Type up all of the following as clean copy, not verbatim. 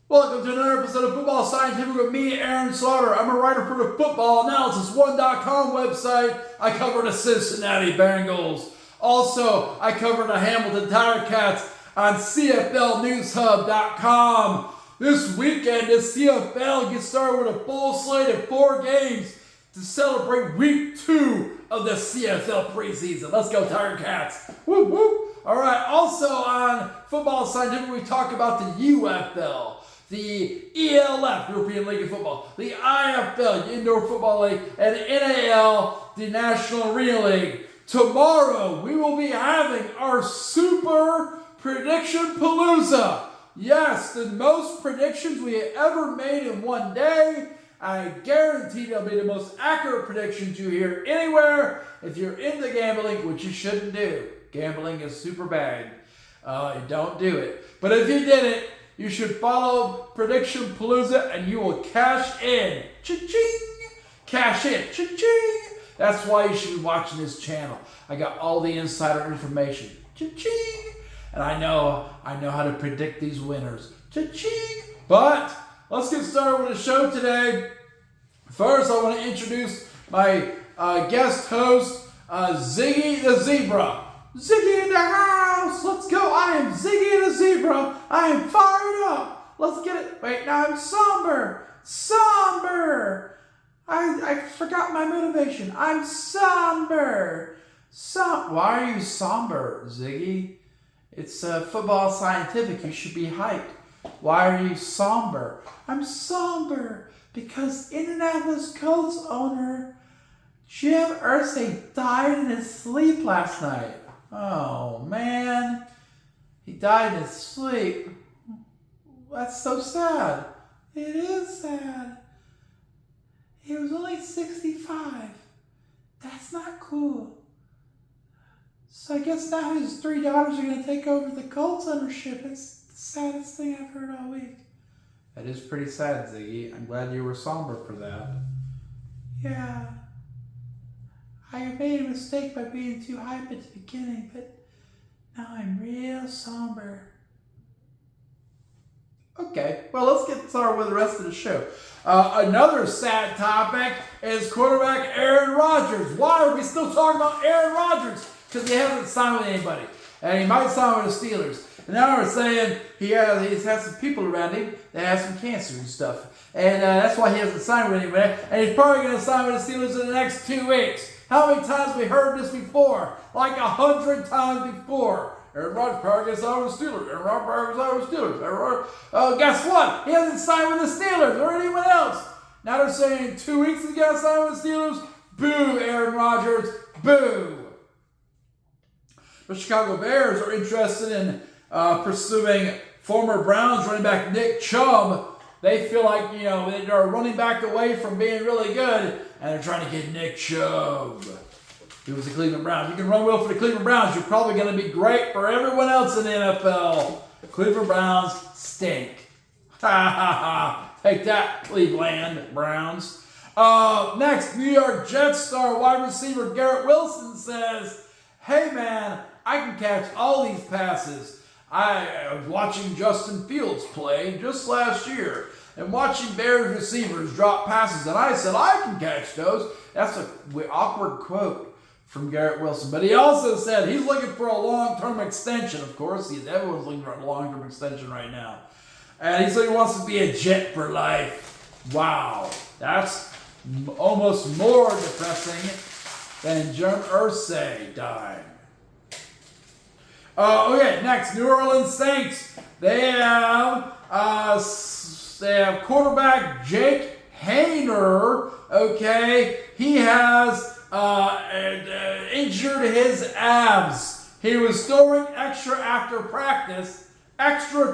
Welcome to another episode of Football Scientific with me, Aaron Slaughter. I'm a writer for the footballanalysis1.com website. I cover the Cincinnati Bengals. Also, I cover the Hamilton Tiger Cats on CFLnewshub.com. This weekend, the CFL gets started with a full slate of 4 games to celebrate week 2 of the CFL preseason. Let's go, Tiger Cats. Woo woo. All right, also on Football Scientific, we talk about the UFL, the ELF, European League of Football, the IFL, Indoor Football League, and NAL, the National Arena League. Tomorrow, we will be having our Super Prediction Palooza. Yes, the most predictions we have ever made in one day. I guarantee they'll be the most accurate predictions you hear anywhere. If you're into gambling, which you shouldn't do. Gambling is super bad. Don't do it. But if you did it, you should follow Prediction Palooza and you will cash in. Cha-ching! Cash in. Cha-ching! That's why you should be watching this channel. I got all the insider information. Cha-ching! And I know how to predict these winners. Cha-ching! But let's get started with the show today. First, I want to introduce my guest host, Ziggy the Zebra. Ziggy in the house! Let's go! I am Ziggy the Zebra. I am fired up. Let's get it. Wait, now I'm somber. Somber. I forgot my motivation. I'm somber. Why are you somber, Ziggy? It's Football Scientific. You should be hyped. Why are you somber? I'm somber because Indianapolis Colts owner Jim Irsay died in his sleep last night. Oh, man. He died in his sleep. That's so sad. It is sad. He was only 65. That's not cool. So I guess now his 3 daughters are going to take over the Colts ownership. It's the saddest thing I've heard all week. That is pretty sad, Ziggy. I'm glad you were somber for that. Yeah. I made a mistake by being too hype at the beginning, but now I'm real somber. Okay, well, let's get started with the rest of the show. Another sad topic is quarterback Aaron Rodgers. Why are we still talking about Aaron Rodgers? Because he hasn't signed with anybody. And he might sign with the Steelers. And now we're saying he's had some people around him that have some cancer and stuff. And that's why he hasn't signed with anybody. And he's probably going to sign with the Steelers in the next 2 weeks. How many times have we heard this before? Like 100 times before. Aaron Rodgers probably gets signed with the Steelers. Aaron Rodgers probably gets signed with the Steelers. Guess what? He hasn't signed with the Steelers or anyone else. Now they're saying 2 weeks he's going to sign with the Steelers. Boo, Aaron Rodgers. Boo. The Chicago Bears are interested in pursuing former Browns running back Nick Chubb. They feel like, they're running back away from being really good, and they're trying to get Nick Chubb. He was the Cleveland Browns. You can run well for the Cleveland Browns. You're probably going to be great for everyone else in the NFL. The Cleveland Browns stink. Ha ha ha. Take that, Cleveland Browns. Next, New York Jets star wide receiver Garrett Wilson says, "Hey man, I can catch all these passes. I was watching Justin Fields play just last year and watching Bears receivers drop passes, and I said, I can catch those." That's an awkward quote from Garrett Wilson. But he also said he's looking for a long-term extension. Of course, everyone's looking for a long-term extension right now. And he said he wants to be a Jet for life. Wow. That's almost more depressing than Jim Irsay dying. Okay, next, New Orleans Saints. They have quarterback Jake Hayner. Okay, he has injured his abs. He was throwing extra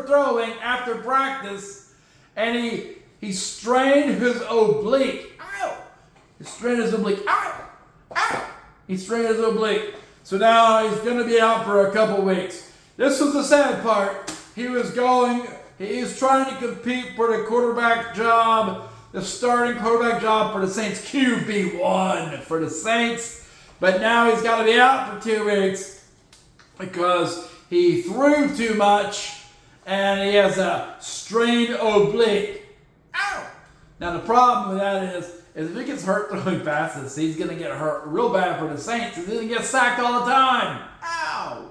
throwing after practice, and he strained his oblique. Ow! He strained his oblique. Ow! Ow! He strained his oblique. So now he's going to be out for a couple weeks. This was the sad part. He was trying to compete for the quarterback job, the starting quarterback job for the Saints, QB1 for the Saints. But now he's got to be out for 2 weeks because he threw too much and he has a strained oblique. Ow! Now the problem with that is if he gets hurt throwing passes, he's going to get hurt real bad for the Saints. He's going to get sacked all the time. Ow!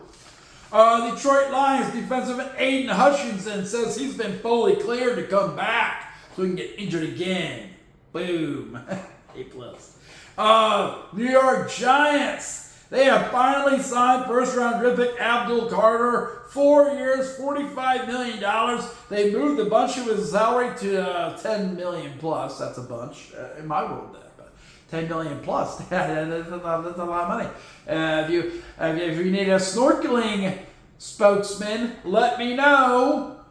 Detroit Lions defensive Aiden Hutchinson says he's been fully cleared to come back so he can get injured again. Boom. A+. New York Giants. They have finally signed first-round draft pick Abdul Carter. 4 years, $45 million. They moved a bunch of his salary to $10 million plus. That's a bunch in my world. $10 million plus. That's a lot of money. If you need a snorkeling spokesman, let me know.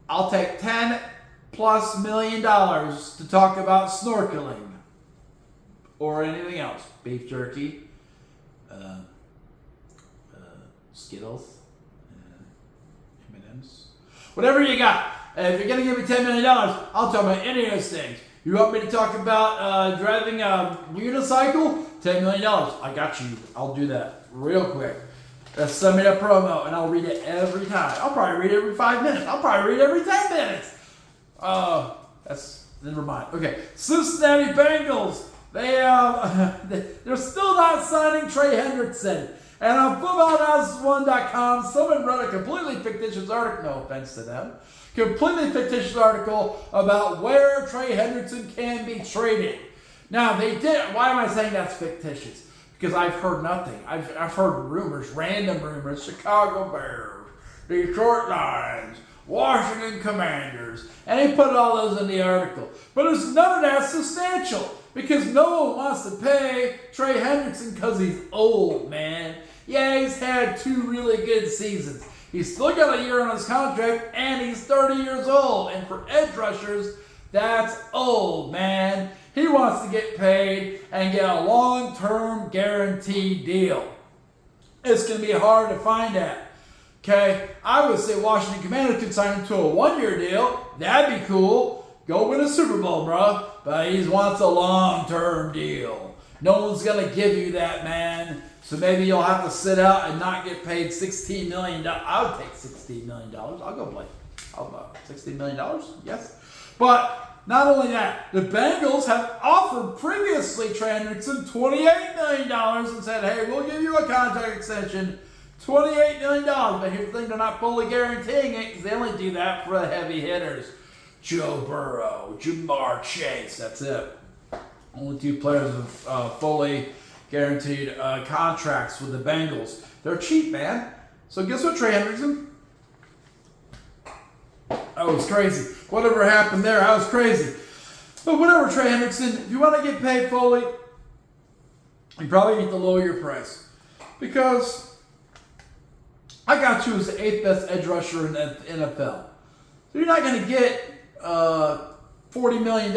I'll take $10+ million to talk about snorkeling or anything else. Beef jerky, Skittles, M&Ms, whatever you got. If you're gonna give me $10 million, I'll talk about any of those things. You want me to talk about driving a unicycle? $10 million. I got you. I'll do that real quick. Send me a promo and I'll read it every time. I'll probably read it every 5 minutes. I'll probably read it every 10 minutes. Never mind. Okay, Cincinnati Bengals. They're still not signing Trey Hendrickson. And on footballhouse1.com, someone wrote a completely fictitious article. No offense to them. Completely fictitious article about where Trey Hendrickson can be traded. Now they did. Why am I saying that's fictitious? Because I've heard nothing. I've heard rumors, random rumors. Chicago Bears, Detroit Lions, Washington Commanders, and he put all those in the article. But there's none of that substantial because no one wants to pay Trey Hendrickson because he's old, man. Yeah, he's had 2 really good seasons. He's still got a year on his contract, and he's 30 years old. And for edge rushers, that's old, man. He wants to get paid and get a long-term guaranteed deal. It's going to be hard to find that. Okay, I would say Washington Commanders could sign him to a 1-year deal. That'd be cool. Go win a Super Bowl, bro. But he wants a long-term deal. No one's going to give you that, man. So maybe you'll have to sit out and not get paid $16 million. I would take $16 million. I'll go play. $16 million? Yes. But not only that, the Bengals have offered previously Trey Hendrickson $28 million and said, hey, we'll give you a contract extension, $28 million. But here's the thing, they're not fully guaranteeing it because they only do that for the heavy hitters. Joe Burrow, Jamar Chase, that's it. Only 2 players with fully guaranteed contracts with the Bengals. They're cheap, man. So guess what, Trey Hendrickson? That was crazy. Whatever happened there, I was crazy. But whatever, Trey Hendrickson, if you want to get paid fully, you probably need to lower your price. Because I got you as the 8th best edge rusher in the NFL. So you're not going to get $40 million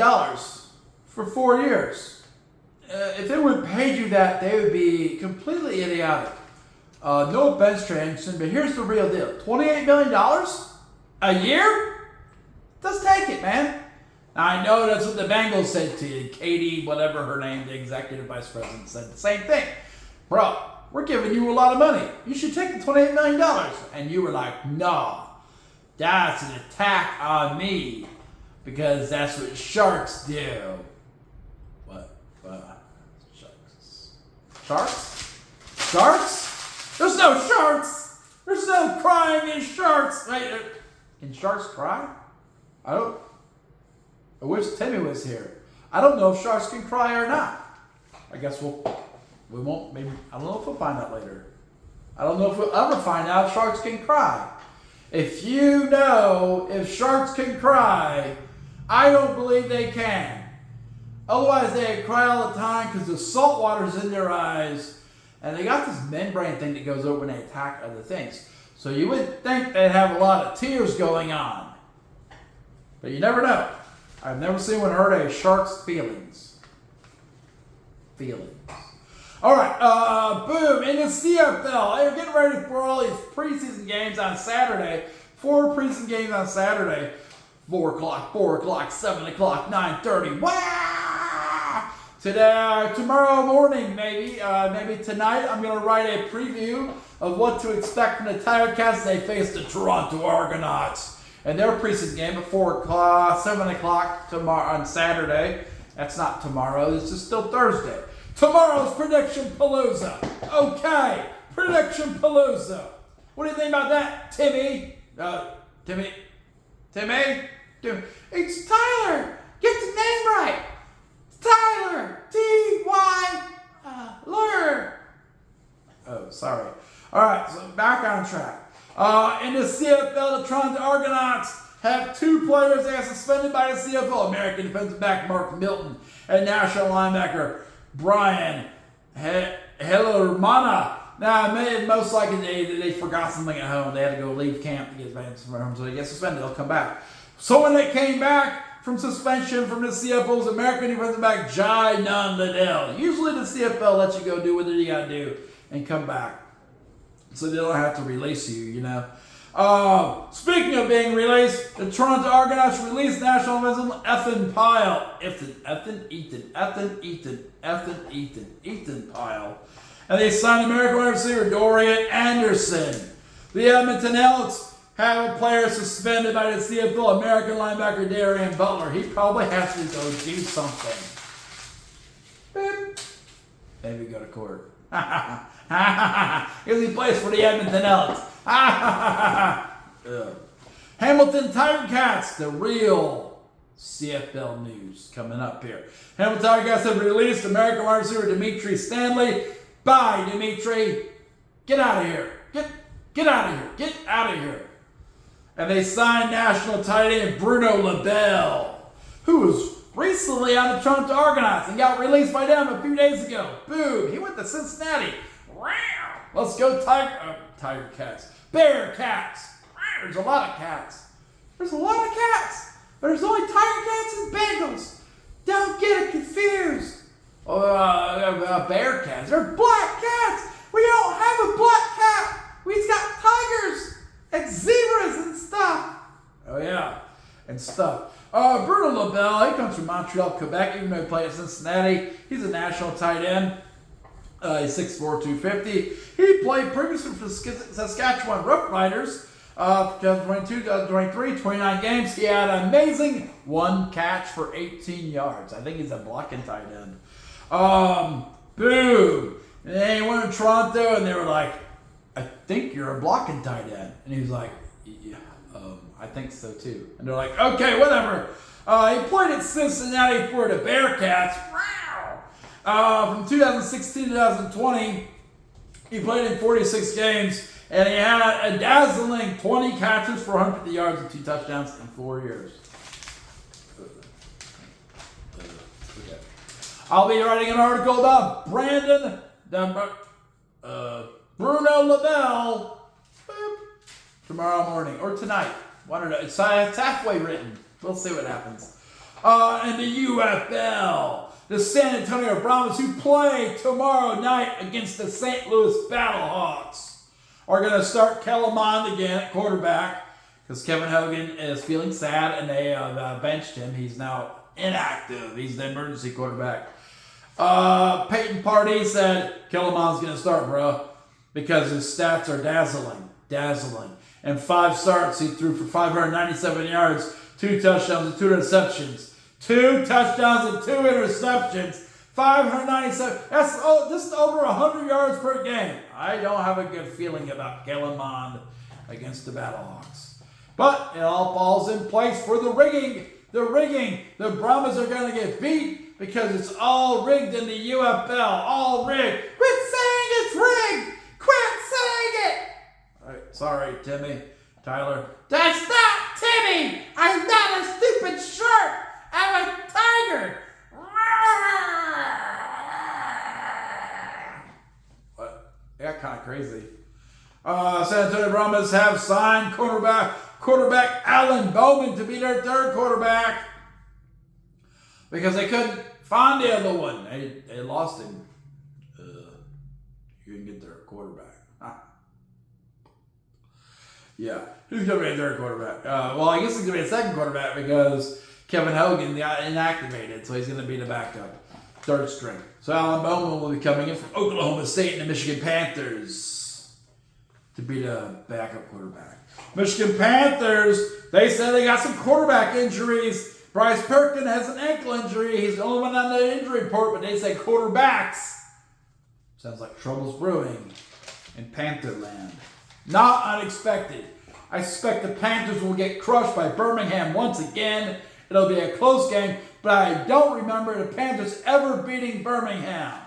for 4 years. If they would have paid you that, they would be completely idiotic. No bench Trey Hendrickson, but here's the real deal. $28 million a year? Just take it, man. Now, I know that's what the Bengals said to you. Katie, whatever her name, the executive vice president, said the same thing. Bro, we're giving you a lot of money. You should take the $28 million. And you were like, no, that's an attack on me because that's what sharks do. What? Sharks? Sharks? There's no sharks! There's no crying in sharks! Wait, can sharks cry? I wish Timmy was here. I don't know if sharks can cry or not. I guess we won't, maybe, I don't know if we'll find out later. I don't know if we'll ever find out if sharks can cry. If you know if sharks can cry, I don't believe they can. Otherwise, they cry all the time because the salt water's in their eyes. And they got this membrane thing that goes over when they attack other things. So you would think they'd have a lot of tears going on. But you never know. I've never seen one hurt a shark's feelings. All right, boom, in the CFL. They're getting ready for all these preseason games on Saturday. 4 preseason games on Saturday. 4 o'clock, 7 o'clock, 9:30. Wow! Today, tomorrow morning, maybe tonight, I'm going to write a preview of what to expect from the Tiger Cats as they face the Toronto Argonauts And their preseason game at 4 o'clock, 7 o'clock tomorrow on Saturday. That's not tomorrow. This is still Thursday. Tomorrow's Prediction Palooza. Okay, Prediction Palooza. What do you think about that, Timmy? Timmy? It's Tyler. Get the name right. Tyler. T-Y. Lure. Oh, sorry. All right, so back on track. In the CFL, the Toronto Argonauts have 2 players that are suspended by the CFL. American defensive back Mark Milton and national linebacker Brian Hellermana. Now, most likely they forgot something at home. They had to go leave camp to get back from home, so they get suspended. They'll come back. So when they came back from suspension from the CFL's American defensive back Jai Nunn Liddell. Usually the CFL lets you go do what you got to do and come back, so they don't have to release you, you know. Speaking of being released, the Toronto Argonauts released national defenseman Ethan Pyle. And they signed American wide receiver Dorian Anderson. The Edmonton Elks have a player suspended by the CFL, American linebacker Darian Butler. He probably has to go do something. Maybe go to court. Because he plays for the Edmonton Elks. Hamilton Tiger Cats, the real CFL news coming up here. Hamilton Tiger Cats have released American wide receiver Dimitri Stanley. Bye, Dimitri. Get out of here. Get out of here. Get out of here. And they signed national tight end Bruno LaBelle, who was recently on the Toronto Argonauts and got released by them a few days ago. Boom. He went to Cincinnati. Let's go Tiger Cats. Bear Cats. There's a lot of cats. There's a lot of cats. But there's only Tiger Cats and Bengals. Don't get it confused. Bear cats. They're black cats. We don't have a black cat. We've got tigers and zebras and stuff. Oh, yeah. And stuff. Bruno LaBelle, he comes from Montreal, Quebec, even though he played at Cincinnati. He's a national tight end. He's 6'4", 250. He played previously for the Saskatchewan Roughriders. 2022, 2023, 29 games. He had an amazing 1 catch for 18 yards. I think he's a blocking tight end. Boom. And they went to Toronto and they were like, I think you're a blocking tight end. And he was like, yeah, I think so too. And they're like, okay, whatever. He played at Cincinnati for the Bearcats. From 2016 to 2020, he played in 46 games, and he had a dazzling 20 catches for 150 yards and 2 touchdowns in 4 years. I'll be writing an article about Bruno LaBelle tomorrow morning or tonight. It's halfway written. We'll see what happens. And the UFL, the San Antonio Brahmas, who play tomorrow night against the St. Louis Battlehawks, are going to start Kellermond again at quarterback because Kevin Hogan is feeling sad and they benched him. He's now inactive. He's the emergency quarterback. Peyton Pardee said Kellermond's going to start, bro, because his stats are dazzling. And 5 starts, he threw for 597 yards, 2 touchdowns and 2 interceptions. 2 touchdowns and 2 interceptions. 597. That's just over 100 yards per game. I don't have a good feeling about Kellermond against the Battlehawks. But it all falls in place for the rigging. The Brahmas are going to get beat because it's all rigged in the UFL. All rigged. Quit saying it's rigged. Quit saying it. All right, sorry, Timmy. Tyler. That's not Timmy. I'm not a stupid shark. I'm a tiger. What? Yeah, kind of crazy. San Antonio Brahmas have signed quarterback Alan Bowman to be their 3rd quarterback because they couldn't find the other one. They lost him. You can get their quarterback. Yeah, who's going to be a 3rd quarterback? Well, I guess he's going to be a 2nd quarterback because Kevin Hogan got inactivated, so he's going to be the backup, 3rd string. So Alan Bowman will be coming in from Oklahoma State and the Michigan Panthers to be the backup quarterback. Michigan Panthers, they said they got some quarterback injuries. Bryce Perkins has an ankle injury. He's the only one on the injury report, but they say quarterbacks. Sounds like trouble's brewing in Pantherland. Not unexpected. I suspect the Panthers will get crushed by Birmingham once again. It'll be a close game, but I don't remember the Panthers ever beating Birmingham.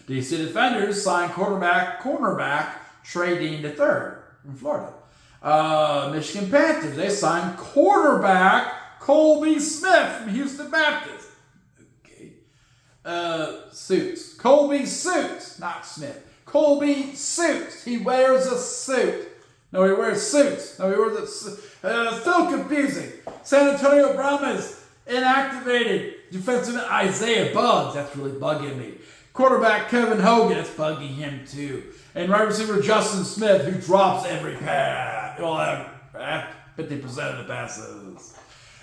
DC Defenders signed cornerback Trey Dean III from Florida. Michigan Panthers, they signed quarterback Colby Smith from Houston Baptist. Okay. Suits. Colby Suits, not Smith. Colby Suits. He wears a suit. No, he wears suits. No, he wears a suit. Still confusing. San Antonio Brahmas inactivated defenseman Isaiah Bugs. That's really bugging me. Quarterback Kevin Hogan. That's bugging him too. And wide receiver Justin Smith, who drops every pass. Well, 50% of the passes.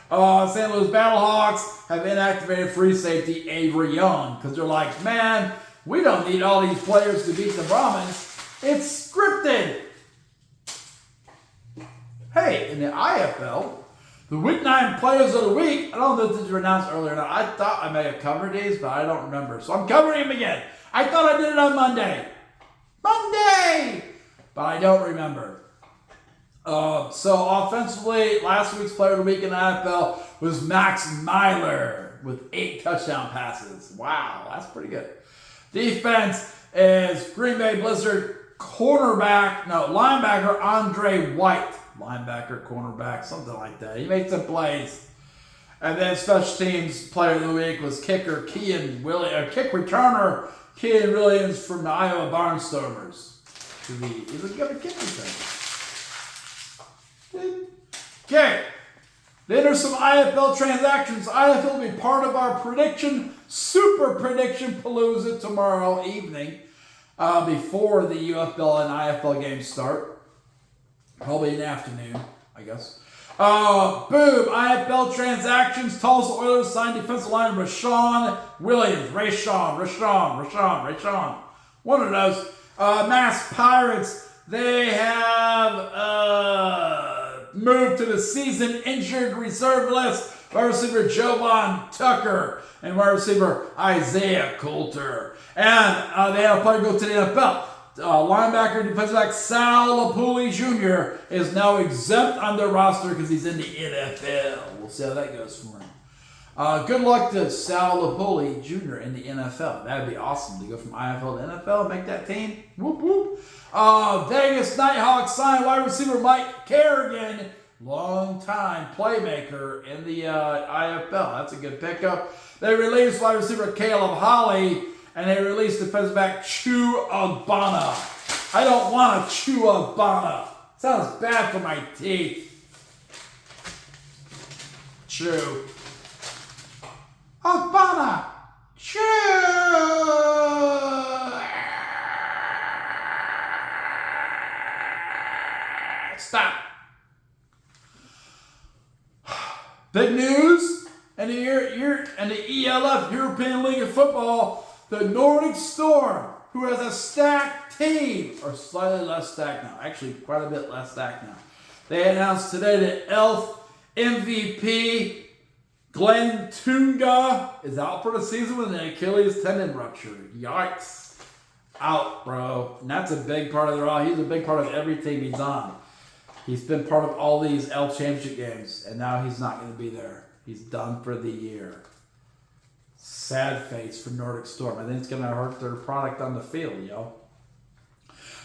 St. Louis Battlehawks have inactivated free safety Avery Young because they're like, man, we don't need all these players to beat the Brahmins. It's scripted. Hey, in the IFL, the Week 9 Players of the Week, I don't know if these were announced earlier or not. I thought I may have covered these, but I don't remember. So I'm covering them again. I thought I did it on Monday. But I don't remember. So offensively, last week's Player of the Week in the NFL was Max Myler with 8 touchdown passes. Wow, that's pretty good. Defense is Green Bay Blizzard linebacker Andre White. Linebacker, cornerback, something like that. He made some plays. And then special teams Player of the Week was kick returner Kean Williams from the Iowa Barnstormers. He's a good kick returner. Okay. Then there's some IFL transactions. IFL will be part of our super prediction palooza tomorrow evening before the UFL and IFL games start. Probably in the afternoon, I guess. Boom. IFL transactions. Tulsa Oilers signed defensive lineman Rashawn Williams. Rashawn. One of those. Mass Pirates. They have moved to the season injured reserve list. Wide receiver Jovan Tucker and wide receiver Isaiah Coulter. And they have a player go to the NFL. Linebacker and defensive back Sal Lapuli Jr. is now exempt on their roster because he's in the NFL. We'll see how that goes for him. Good luck to Sal Lapuli Jr. in the NFL. That would be awesome to go from IFL to NFL and make that team. Whoop, whoop. Vegas Nighthawks signed wide receiver Mike Kerrigan, long-time playmaker in the IFL. That's a good pickup. They released wide receiver Caleb Holly, and they released defensive back Chu Agbana. I don't want a Chu Agbana. Sounds bad for my teeth. Chu Agbana. Chu. Stop. Big news and the ELF, European League of Football. The Nordic Storm, who has a stacked team, or slightly less stacked now. Actually, quite a bit less stacked now. They announced today that ELF MVP Glenn Tunga is out for the season with an Achilles tendon rupture. Yikes. Out, bro. And that's a big part of the Raw. He's a big part of every team he's on. He's been part of all these ELF championship games, and now he's not going to be there. He's done for the year. Sad face for Nordic Storm. I think it's going to hurt their product on the field, yo.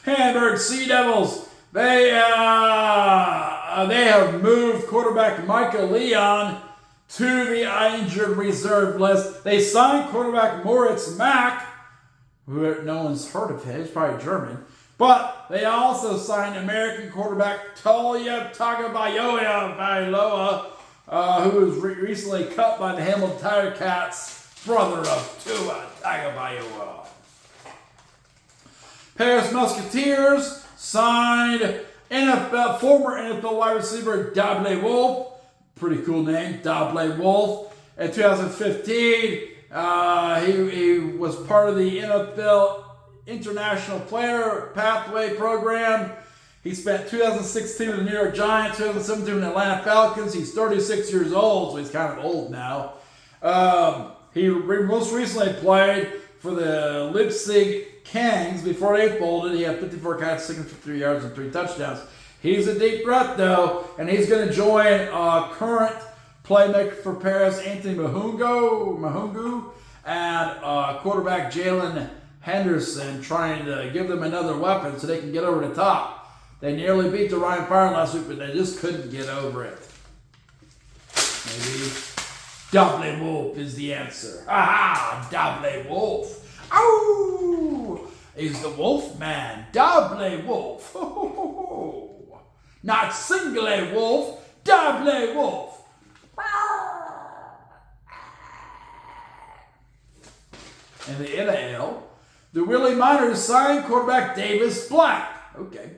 Hamburg Sea Devils. They have moved quarterback Micah Leon to the injured reserve list. They signed quarterback Moritz Mack, who no one's heard of him. He's probably German. But they also signed American quarterback Talia Tagovailoa, who was recently cut by the Hamilton Tiger Cats. Brother of Tua Tagovailoa. Paris Musketeers signed former NFL wide receiver Dable Wolf. Pretty cool name, Dable Wolf. In 2015, he was part of the NFL International Player Pathway Program. He spent 2016 with the New York Giants, 2017 with the Atlanta Falcons. He's 36 years old, so he's kind of old now. He most recently played for the Leipzig Kings before they folded. He had 54 catches, 53 yards, and 3 touchdowns. He's a deep threat, though, and he's going to join current playmaker for Paris, Anthony Mahungu, and quarterback Jalen Henderson, trying to give them another weapon so they can get over the top. They nearly beat the Ryan Fire last week, but they just couldn't get over it. Maybe Double Wolf is the answer. Aha! Double Wolf. Oh! He's the Wolf Man. Double Wolf. Not single wolf. Double Wolf. In the NAL, the Willie Miners signed quarterback Davis Black. Okay.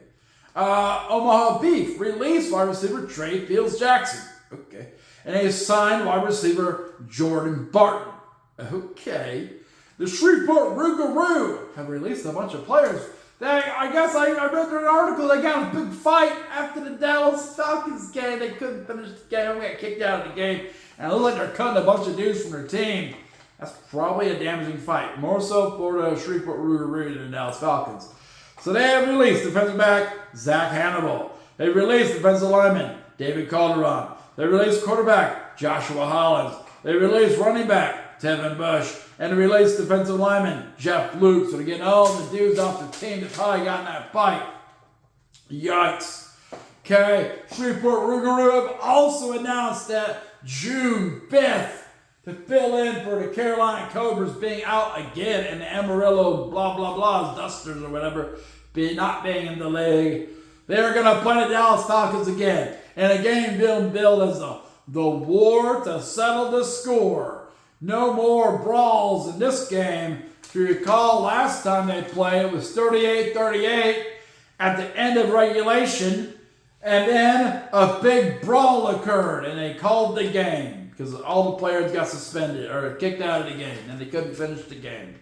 Omaha Beef released wide receiver Trey Fields Jackson. Okay. And they signed wide receiver Jordan Barton. Okay. The Shreveport Rougarou have released a bunch of players. I read an article, they got a big fight after the Dallas Falcons game. They couldn't finish the game. They got kicked out of the game. And it looks like they're cutting a bunch of dudes from their team. That's probably a damaging fight. More so for the Shreveport Rougarou than the Dallas Falcons. So they have released defensive back Zach Hannibal. They released defensive lineman David Calderon. They released quarterback Joshua Hollins. They released running back Tevin Bush. And they released defensive lineman Jeff Luke. So they're getting all the dudes off the team that probably got in that fight. Yikes. Okay, Shreveport Rougarou have also announced that June 5th to fill in for the Carolina Cobras being out again and the Amarillo blah blah blahs, Dusters or whatever, not being in the league. They're going to play the Dallas Falcons again. And a game being billed as the war to settle the score. No more brawls in this game. If you recall, last time they played, it was 38-38 at the end of regulation. And then a big brawl occurred, and they called the game because all the players got suspended or kicked out of the game, and they couldn't finish the game.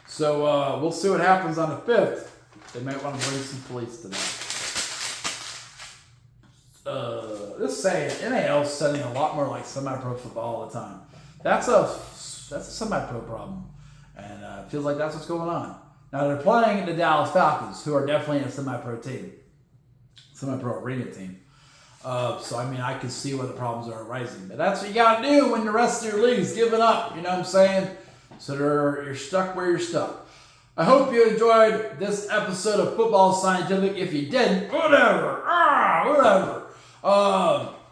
So we'll see what happens on the 5th. They might want to bring some police to that. This saying, NAL is setting a lot more like semi-pro football all the time. That's a semi-pro problem, and it feels like that's what's going on. Now they're playing the Dallas Falcons, who are definitely a semi-pro team, semi-pro arena team. So I mean, I can see where the problems are arising, but that's what you got to do when the rest of your league's giving up. You know what I'm saying? So you're stuck where you're stuck. I hope you enjoyed this episode of Football Scientific. If you didn't, whatever.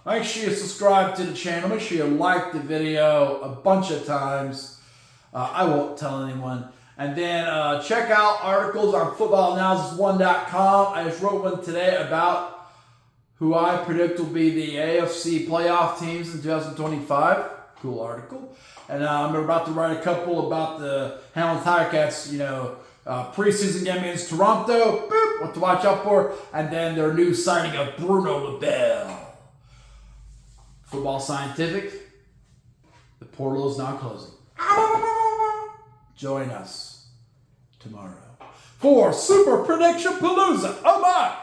Make sure you subscribe to the channel. Make sure you like the video a bunch of times. I won't tell anyone. And then check out articles on footballanalysis1.com. I just wrote one today about who I predict will be the AFC playoff teams in 2025. Cool article. And I'm about to write a couple about the Hamilton Ticats, preseason game against Toronto. Boop, what to watch out for. And then their new signing of Bruno LaBelle. Football Scientific, the portal is now closing. Join us tomorrow for Super Prediction Palooza. Oh my!